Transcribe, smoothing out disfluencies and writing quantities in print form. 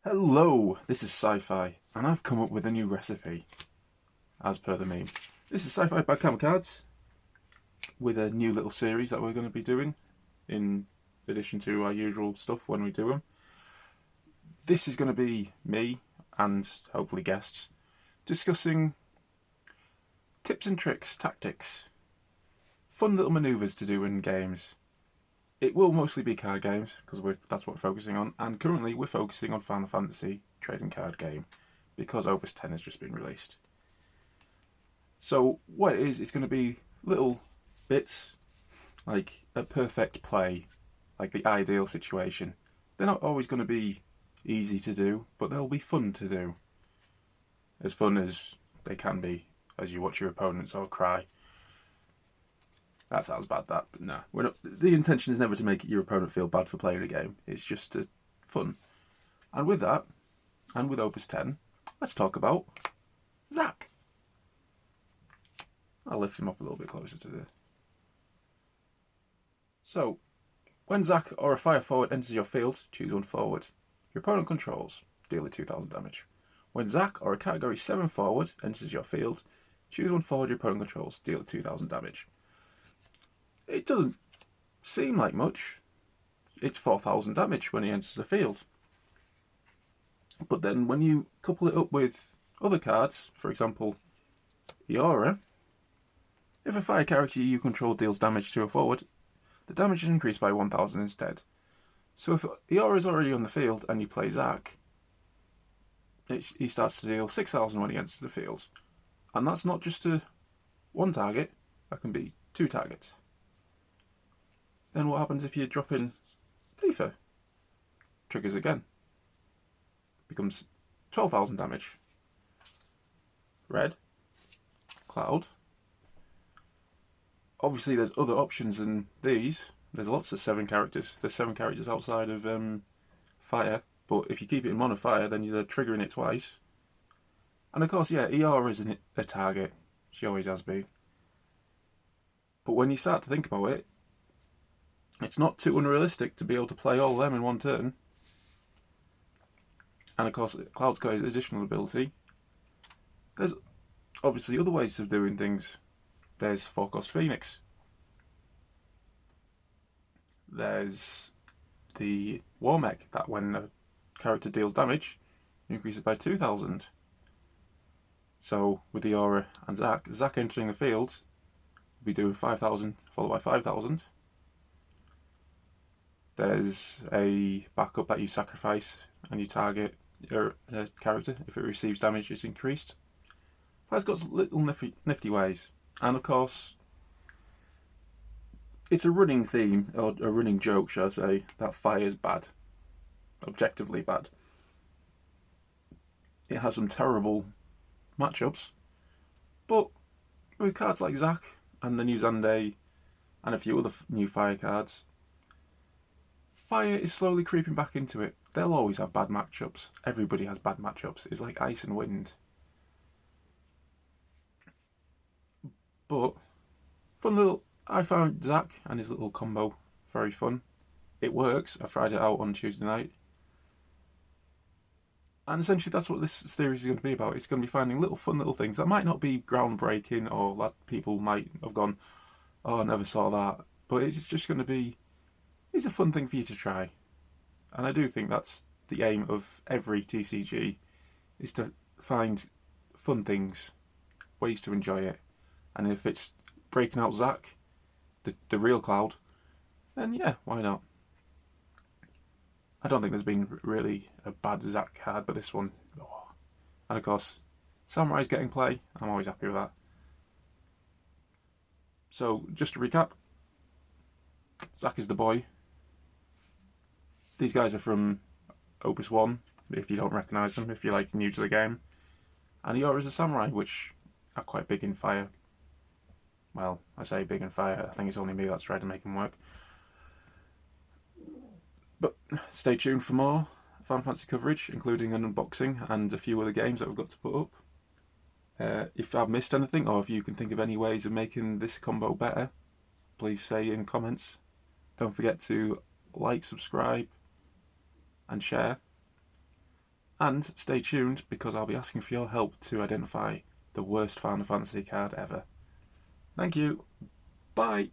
Hello, this is SiFi, and I've come up with a new recipe, as per the meme. This is SiFi by Camera Cards, with a new little series that we're going to be doing, in addition to our usual stuff when we do them. This is going to be me, and hopefully guests, discussing tips and tricks, tactics, fun little manoeuvres to do in games. It will mostly be card games, because that's what we're focusing on, and currently we're focusing on Final Fantasy trading card game, because Opus X has just been released. So what it is, it's going to be little bits, like a perfect play, like the ideal situation. They're not always going to be easy to do, but they'll be fun to do. As fun as they can be as you watch your opponents all cry. That sounds bad, but no. We're not, the intention is never to make your opponent feel bad for playing a game. It's just fun. And with that, and with Opus X, let's talk about Zack. I'll lift him up a little bit closer to this. So, when Zack or a fire forward enters your field, choose one forward. Your opponent controls, deal it 2000 damage. When Zack or a category 7 forward enters your field, choose one forward your opponent controls, deal it 2000 damage. It doesn't seem like much. It's 4000 damage when he enters the field. But then when you couple it up with other cards, for example, Iora, if a fire character you control deals damage to a forward, the damage is increased by 1000 instead. So if Iora is already on the field and you play Zack, he starts to deal 6000 when he enters the field. And that's not just to one target, that can be 2 targets. Then what happens if you drop in Tifa? Triggers again. Becomes 12,000 damage. Red. Cloud. Obviously there's other options than these. There's lots of 7 characters. There's 7 characters outside of fire. But if you keep it in mono fire, then you're triggering it twice. And of course, yeah, Eora isn't a target. She always has been. But when you start to think about it, it's not too unrealistic to be able to play all of them in one turn. And of course, Cloud's got his additional ability. There's obviously other ways of doing things. There's 4-cost Phoenix. There's the War Mech, that when a character deals damage, you increase it by 2000. So with the Aura and Zack entering the field, will be doing 5000 followed by 5000. There's a backup that you sacrifice and you target your character. If it receives damage, it's increased. Fire's got little nifty ways. And of course, it's a running theme, or a running joke, shall I say, that fire's bad. Objectively bad. It has some terrible matchups. But with cards like Zack and the new Zande and a few other new fire cards, fire is slowly creeping back into it. They'll always have bad matchups. Everybody has bad matchups. It's like ice and wind. But fun little. I found Zack and his little combo very fun. It works. I tried it out on Tuesday night. And essentially that's what this series is going to be about. It's going to be finding little fun little things that might not be groundbreaking, or that people might have gone, oh, I never saw that. But it's just going to be, it's a fun thing for you to try. And I do think that's the aim of every TCG, is to find fun things, ways to enjoy it. And if it's breaking out Zack, the real Cloud, then yeah, why not? I don't think there's been really a bad Zack card, but this one, oh. And of course, Samurai's getting play. I'm always happy with that. So just to recap, Zack is the boy. These guys are from Opus 1, if you don't recognise them, if you're like new to the game. And Iora is a samurai, which are quite big in fire. Well, I say big in fire, I think it's only me that's tried to make them work. But stay tuned for more Final Fantasy coverage, including an unboxing and a few other games that we've got to put up. If I've missed anything, or if you can think of any ways of making this combo better, please say in comments. Don't forget to like, subscribe, and share. And stay tuned because I'll be asking for your help to identify the worst Final Fantasy card ever. Thank you. Bye.